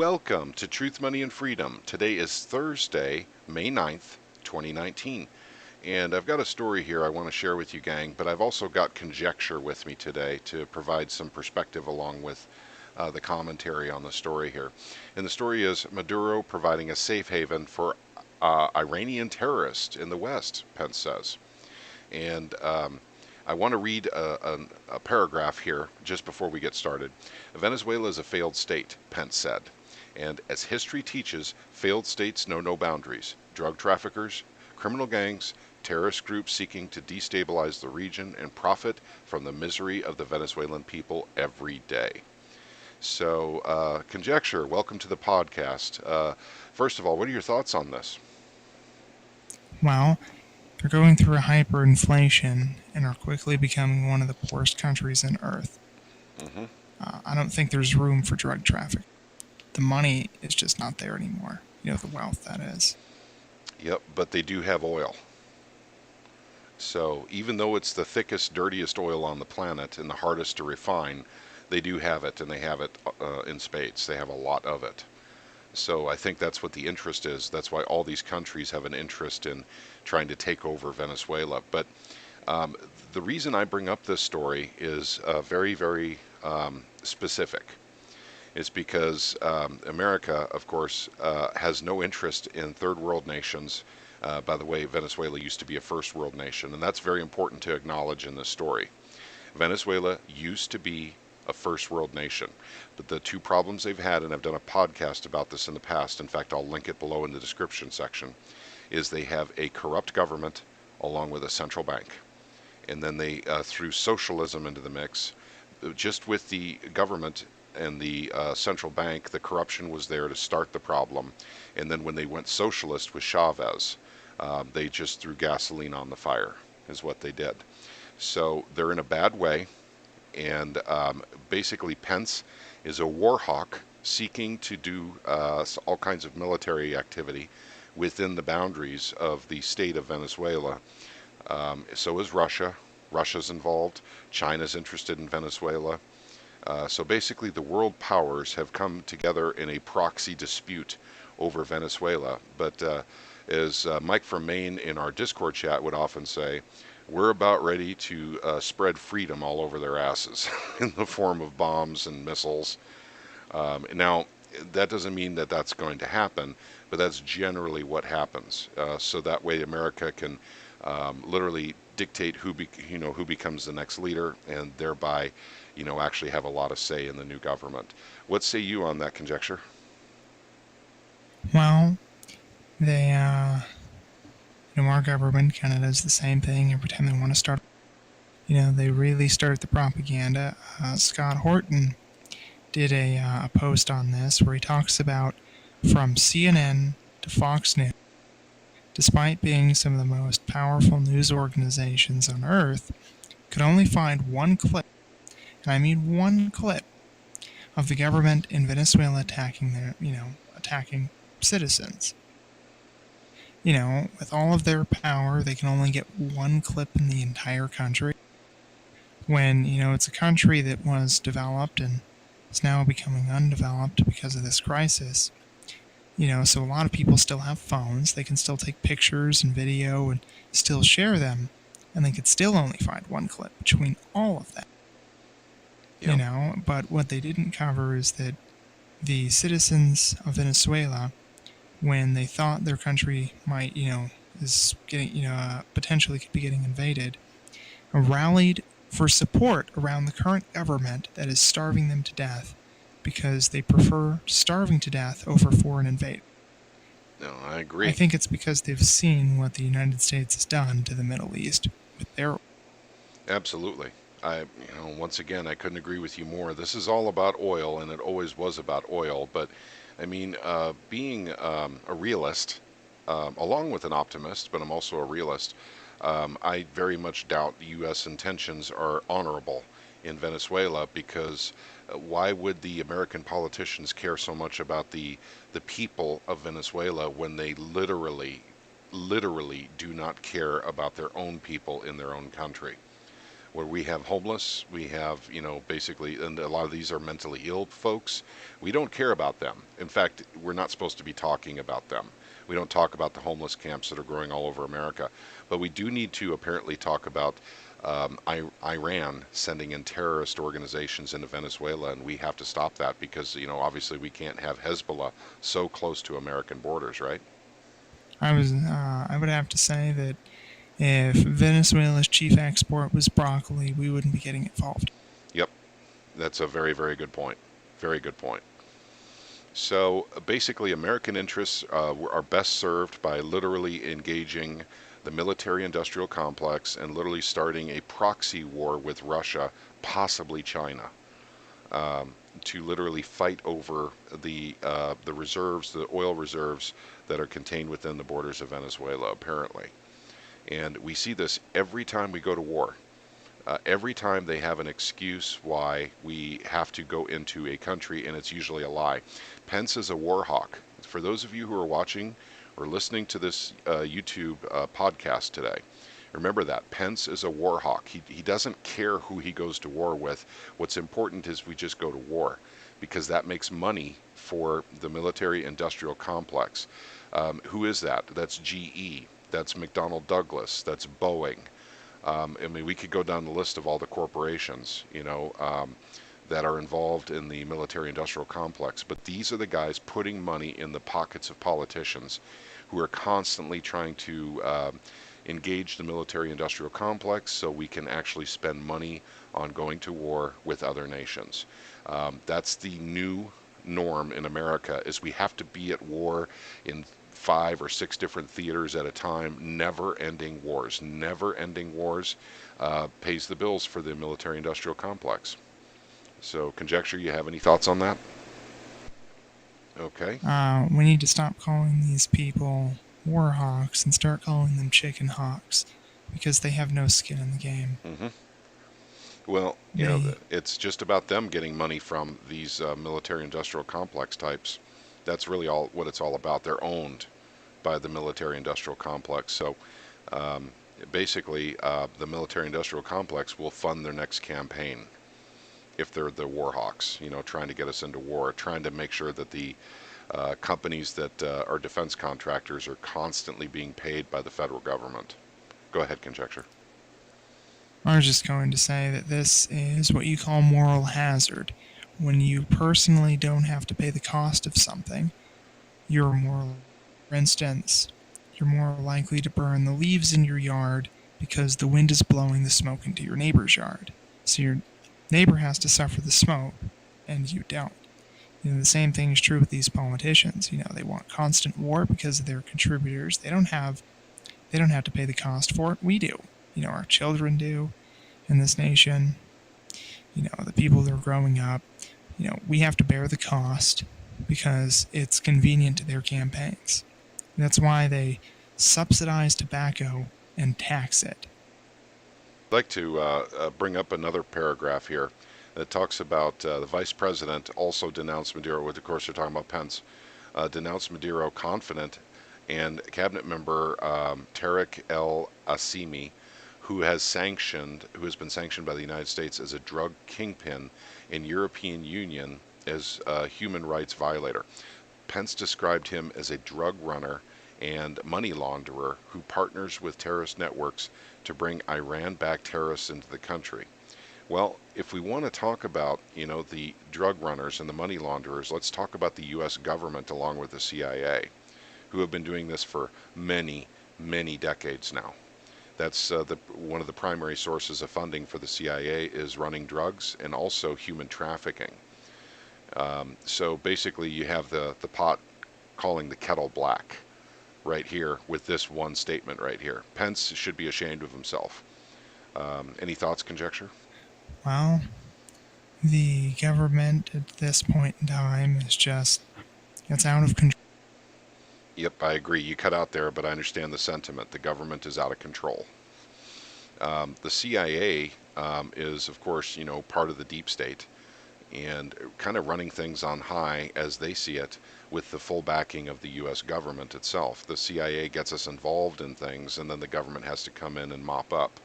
Welcome to Truth, Money, and Freedom. Today is Thursday, May 9th, 2019. And I've got a story here I want to share with you, gang, but I've also got Conjecture with me today to provide some perspective along with the commentary on the story here. And the story is Maduro providing a safe haven for Iranian terrorists in the West, Pence says. And I want to read a paragraph here just before we get started. Venezuela is a failed state, Pence said. And as history teaches, failed states know no boundaries. Drug traffickers, criminal gangs, terrorist groups seeking to destabilize the region and profit from the misery of the Venezuelan people every day. So, Conjecture, welcome to the podcast. First of all, what are your thoughts on this? Well, they're going through a hyperinflation and are quickly becoming one of the poorest countries on earth. Mm-hmm. I don't think there's room for drug traffic. The money is just not there anymore. The wealth, that is. Yep, but they do have oil. So even though it's the thickest, dirtiest oil on the planet and the hardest to refine, they do have it, and they have it in spades. They have a lot of it. So I think that's what the interest is. That's why all these countries have an interest in trying to take over Venezuela. But the reason I bring up this story is very, very specific. It's because America, of course, has no interest in third world nations. By the way, Venezuela used to be a first world nation, and that's very important to acknowledge in this story. Venezuela used to be a first world nation, but the two problems they've had, and I've done a podcast about this in the past, in fact I'll link it below in the description section, is they have a corrupt government along with a central bank. And then they threw socialism into the mix. Just with the government and the central bank, the corruption was there to start the problem. And then when they went socialist with Chavez, they just threw gasoline on the fire, is what they did. So they're in a bad way. And basically Pence is a war hawk seeking to do all kinds of military activity within the boundaries of the state of Venezuela. So is Russia. Russia's involved. China's interested in Venezuela. So basically the world powers have come together in a proxy dispute over Venezuela. But as Mike from Maine in our Discord chat would often say, we're about ready to spread freedom all over their asses in the form of bombs and missiles. Now, that doesn't mean that that's going to happen, but that's generally what happens. So that way America can literally dictate who becomes the next leader, and thereby actually have a lot of say in the new government. What say you on that, Conjecture? Well, they, our government kind of does the same thing every time they want to start. They really start the propaganda. Scott Horton did a post on this where he talks about from CNN to Fox News. Despite being some of the most powerful news organizations on earth, could only find one clip, and I mean one clip, of the government in Venezuela attacking citizens. With all of their power, they can only get one clip in the entire country. When, it's a country that was developed and is now becoming undeveloped because of this crisis. So a lot of people still have phones. They can still take pictures and video and still share them. And they could still only find one clip between all of them. Yeah. But what they didn't cover is that the citizens of Venezuela, when they thought their country might, is getting, potentially could be getting invaded, rallied for support around the current government that is starving them to death because they prefer starving to death over foreign invaders. No, I agree. I think it's because they've seen what the United States has done to the Middle East with their... Absolutely. Once again, I couldn't agree with you more. This is all about oil, and it always was about oil. But I mean, being a realist, along with an optimist, but I'm also a realist, I very much doubt the U.S. intentions are honorable in Venezuela, because why would the American politicians care so much about the people of Venezuela when they literally do not care about their own people in their own country? where we have homeless, we have, basically, and a lot of these are mentally ill folks. We don't care about them. In fact, we're not supposed to be talking about them. We don't talk about the homeless camps that are growing all over America. But we do need to apparently talk about Iran sending in terrorist organizations into Venezuela, and we have to stop that because, obviously we can't have Hezbollah so close to American borders, right? I would have to say that if Venezuela's chief export was broccoli, we wouldn't be getting involved. Yep, that's a very, very good point. Very good point. So basically, American interests are best served by literally engaging the military industrial complex and literally starting a proxy war with Russia, possibly China, to literally fight over the reserves, the oil reserves that are contained within the borders of Venezuela, apparently. And we see this every time we go to war. Every time they have an excuse why we have to go into a country, and it's usually a lie. Pence is a war hawk. For those of you who are watching or listening to this YouTube podcast today, remember that Pence is a war hawk. He doesn't care who he goes to war with. What's important is we just go to war because that makes money for the military industrial complex. Who is that? That's GE. That's McDonnell Douglas. That's Boeing. I mean, we could go down the list of all the corporations, that are involved in the military-industrial complex. But these are the guys putting money in the pockets of politicians who are constantly trying to engage the military-industrial complex so we can actually spend money on going to war with other nations. That's the new norm in America, is we have to be at war in 5 or 6 different theaters at a time, never-ending wars. Never-ending wars pays the bills for the military-industrial complex. So, Conjecture, you have any thoughts on that? Okay. We need to stop calling these people war hawks and start calling them chicken hawks because they have no skin in the game. hmm Well, They, it's just about them getting money from these military-industrial complex types. That's really all what it's all about. They're owned by the military-industrial complex. So, um, basically, the military-industrial complex will fund their next campaign if they're the war hawks, trying to get us into war, trying to make sure that the companies that are defense contractors are constantly being paid by the federal government. Go ahead, Conjecture. I was just going to say that this is what you call moral hazard. When you personally don't have to pay the cost of something, you're more, for instance, you're more likely to burn the leaves in your yard because the wind is blowing the smoke into your neighbor's yard. So your neighbor has to suffer the smoke, and you don't. The same thing is true with these politicians. They want constant war because of their contributors. They don't have to pay the cost for it. We do. Our children do in this nation. The people that are growing up. We have to bear the cost because it's convenient to their campaigns. That's why they subsidize tobacco and tax it. I'd like to bring up another paragraph here that talks about the vice president also denounced Maduro, which of course they're talking about Pence, denounced Maduro confident, and cabinet member Tariq El Asimi, who has been sanctioned by the United States as a drug kingpin in European Union as a human rights violator. Pence described him as a drug runner and money launderer who partners with terrorist networks to bring Iran-backed terrorists into the country. Well, if we want to talk about, the drug runners and the money launderers, let's talk about the U.S. government along with the CIA, who have been doing this for many, many decades now. That's one of the primary sources of funding for the CIA is running drugs and also human trafficking. So basically, you have the pot calling the kettle black right here with this one statement right here. Pence should be ashamed of himself. Any thoughts, Conjecture? Well, the government at this point in time it's out of control. Yep, I agree. You cut out there, but I understand the sentiment. The government is out of control. The CIA is, of course, part of the deep state and kind of running things on high as they see it with the full backing of the U.S. government itself. The CIA gets us involved in things, and then the government has to come in and mop up.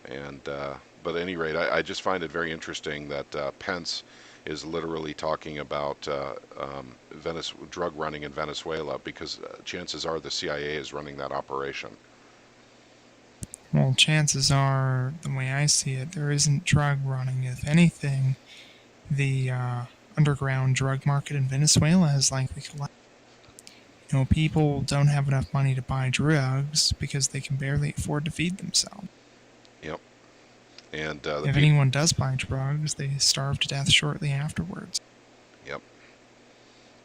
And but at any rate, I just find it very interesting that Pence is literally talking about drug running in Venezuela because chances are the CIA is running that operation. Well, chances are, the way I see it, there isn't drug running. If anything, the underground drug market in Venezuela has likely collapsed. People don't have enough money to buy drugs because they can barely afford to feed themselves. Yep. And the If people. anyone does buy drugs, they starve to death shortly afterwards. Yep.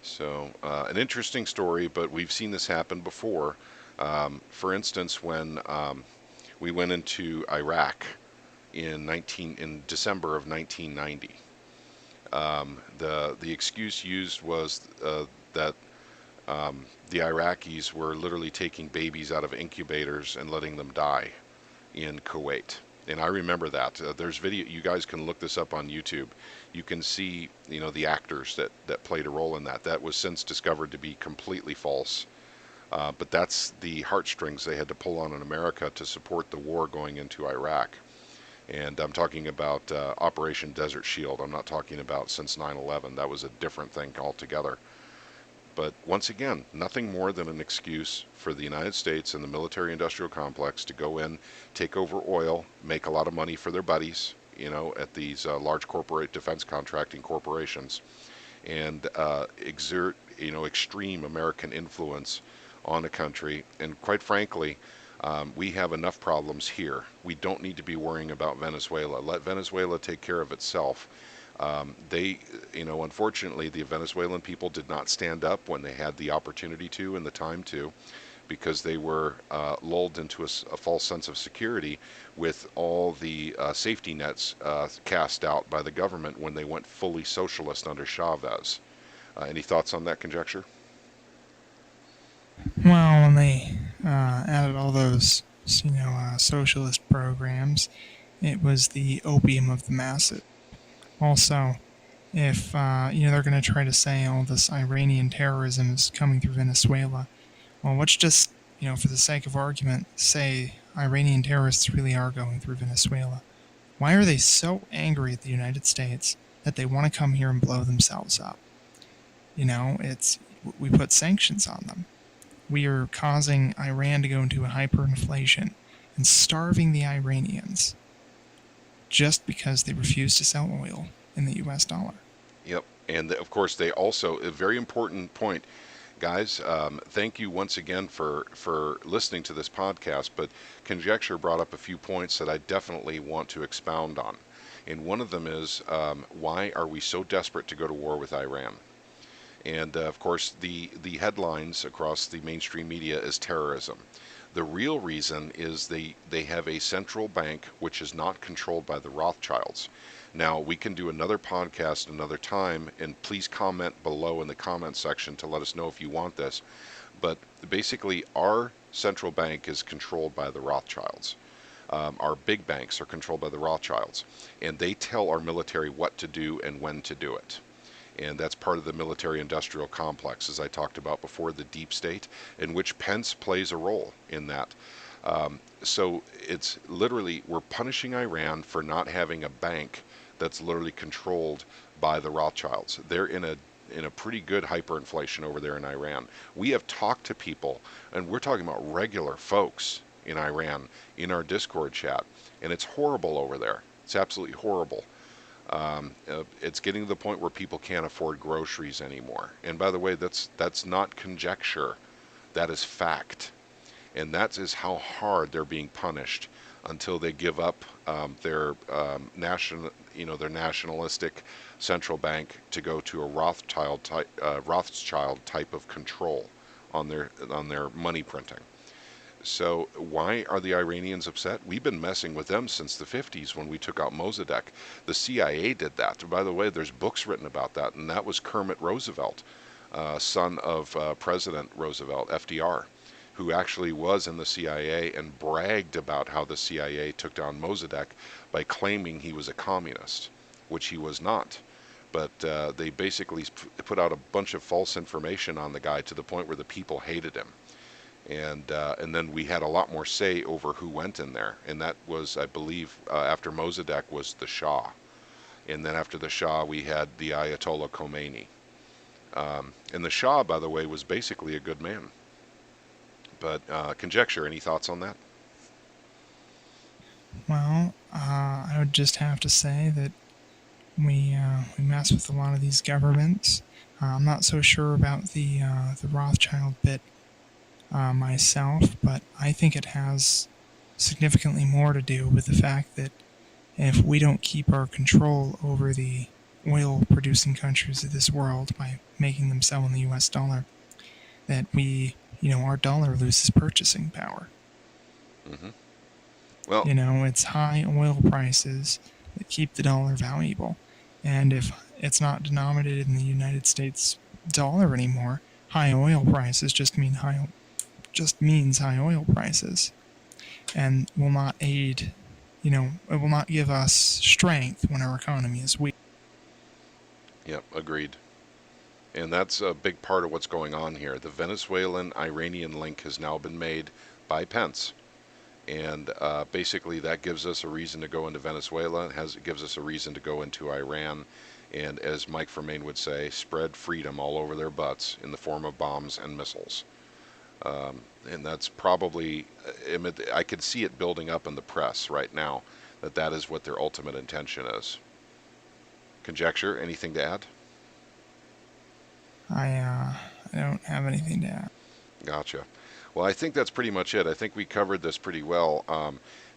So an interesting story, but we've seen this happen before. For instance, when we went into Iraq in December of 1990. The excuse used was that the Iraqis were literally taking babies out of incubators and letting them die in Kuwait. And I remember that. There's video. You guys can look this up on YouTube. You can see, the actors that played a role in that. That was since discovered to be completely false. But that's the heartstrings they had to pull on in America to support the war going into Iraq. And I'm talking about Operation Desert Shield. I'm not talking about since 9/11. That was a different thing altogether. But once again, nothing more than an excuse for the United States and the military industrial complex to go in, take over oil, make a lot of money for their buddies, at these large corporate defense contracting corporations, and exert, extreme American influence on a country. And quite frankly, we have enough problems here. We don't need to be worrying about Venezuela. Let Venezuela take care of itself. Unfortunately, the Venezuelan people did not stand up when they had the opportunity to and the time to, because they were lulled into a false sense of security with all the safety nets cast out by the government when they went fully socialist under Chavez. Any thoughts on that, Conjecture? Well, when they added all those, socialist programs, it was the opium of the masses. Also, if they're going to try to say all this Iranian terrorism is coming through Venezuela, well, let's just, for the sake of argument, say Iranian terrorists really are going through Venezuela. Why are they so angry at the United States that they want to come here and blow themselves up? It's we put sanctions on them. We are causing Iran to go into a hyperinflation and starving the Iranians just because they refuse to sell oil in the US dollar. Yep. And of course, they also, a very important point, guys. Thank you once again for listening to this podcast. But Conjecture brought up a few points that I definitely want to expound on. And one of them is why are we so desperate to go to war with Iran? And of course, the headlines across the mainstream media is terrorism. The real reason is they have a central bank which is not controlled by the Rothschilds. Now, we can do another podcast another time, and please comment below in the comment section to let us know if you want this. But basically, our central bank is controlled by the Rothschilds. Our big banks are controlled by the Rothschilds, and they tell our military what to do and when to do it. And that's part of the military industrial complex, as I talked about before, the deep state, in which Pence plays a role in that. So it's literally, we're punishing Iran for not having a bank that's literally controlled by the Rothschilds. They're in a pretty good hyperinflation over there in Iran. We have talked to people, and we're talking about regular folks in Iran in our Discord chat, and it's horrible over there. It's absolutely horrible. It's getting to the point where people can't afford groceries anymore. And by the way, that's not conjecture. That is fact. And that is how hard they're being punished until they give up their their nationalistic central bank to go to a Rothschild type of control on their money printing. So why are the Iranians upset? We've been messing with them since the 50s when we took out Mossadegh. The CIA did that. By the way, there's books written about that, and that was Kermit Roosevelt, son of President Roosevelt, FDR, who actually was in the CIA and bragged about how the CIA took down Mossadegh by claiming he was a communist, which he was not. But they basically put out a bunch of false information on the guy to the point where the people hated him. and then we had a lot more say over who went in there, and that was, I believe, after Mossadegh was the Shah, and then after the Shah we had the Ayatollah Khomeini. And the Shah, by the way, was basically a good man. But Conjecture, any thoughts on that? Well, I would just have to say that we mess with a lot of these governments. I'm not so sure about the Rothschild bit myself, but I think it has significantly more to do with the fact that if we don't keep our control over the oil producing countries of this world by making them sell in the US dollar, that our dollar loses purchasing power. Hmm. Well, It's high oil prices that keep the dollar valuable. And if it's not denominated in the United States dollar anymore, high oil prices just means high oil prices, and will not aid. It will not give us strength when our economy is weak. yeah, agreed. And that's a big part of what's going on here. The Venezuelan Iranian link has now been made by Pence. And basically, that gives us a reason to go into Venezuela. It gives us a reason to go into Iran. And as Mike Fermain would say, spread freedom all over their butts in the form of bombs and missiles. And that's probably, I could see it building up in the press right now that is what their ultimate intention is. Conjecture, anything to add? I don't have anything to add. Gotcha. Well, I think that's pretty much it. I think we covered this pretty well.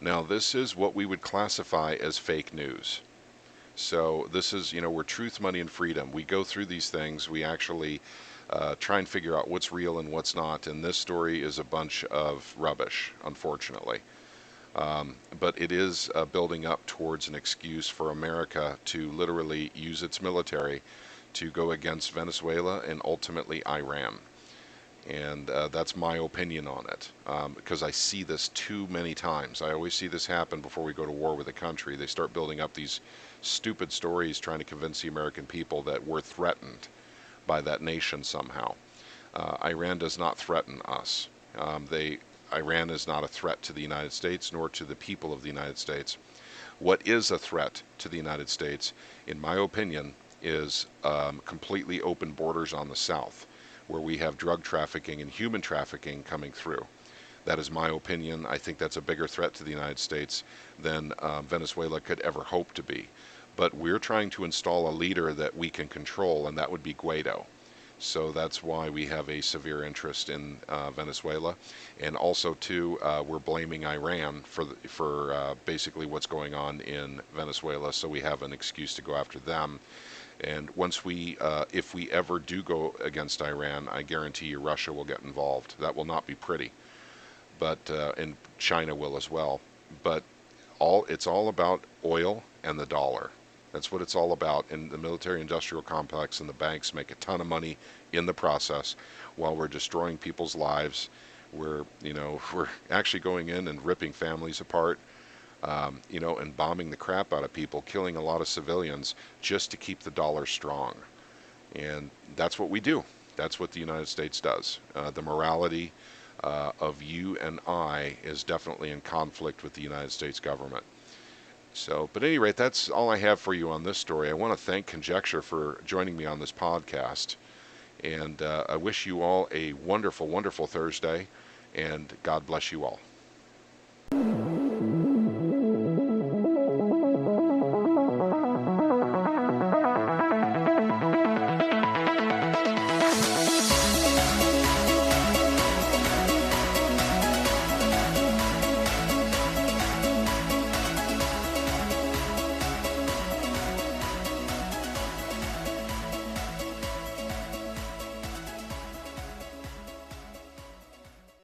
Now, this is what we would classify as fake news. So this is, we're truth, money, and freedom. We go through these things. We actually try and figure out what's real and what's not. And this story is a bunch of rubbish, unfortunately. But it is building up towards an excuse for America to literally use its military to go against Venezuela and ultimately Iran. And that's my opinion on it, because I see this too many times. I always see this happen before we go to war with a country. They start building up these stupid stories trying to convince the American people that we're threatened by that nation somehow. Iran does not threaten us. Iran is not a threat to the United States nor to the people of the United States. What is a threat to the United States, in my opinion, is completely open borders on the south, where we have drug trafficking and human trafficking coming through. That is my opinion. I think that's a bigger threat to the United States than Venezuela could ever hope to be. But we're trying to install a leader that we can control, and that would be Guaido. So that's why we have a severe interest in Venezuela, and also too, we're blaming Iran for basically what's going on in Venezuela. So we have an excuse to go after them. And if we ever do go against Iran, I guarantee you Russia will get involved. That will not be pretty, but and China will as well. But it's all about oil and the dollar. That's what it's all about. And the military-industrial complex and the banks make a ton of money in the process, while we're destroying people's lives. We're actually going in and ripping families apart. And bombing the crap out of people, killing a lot of civilians just to keep the dollar strong. And that's what we do. That's what the United States does. The morality of you and I is definitely in conflict with the United States government. So, but at any rate, that's all I have for you on this story. I want to thank Conjecture for joining me on this podcast. And I wish you all a wonderful, wonderful Thursday. And God bless you all.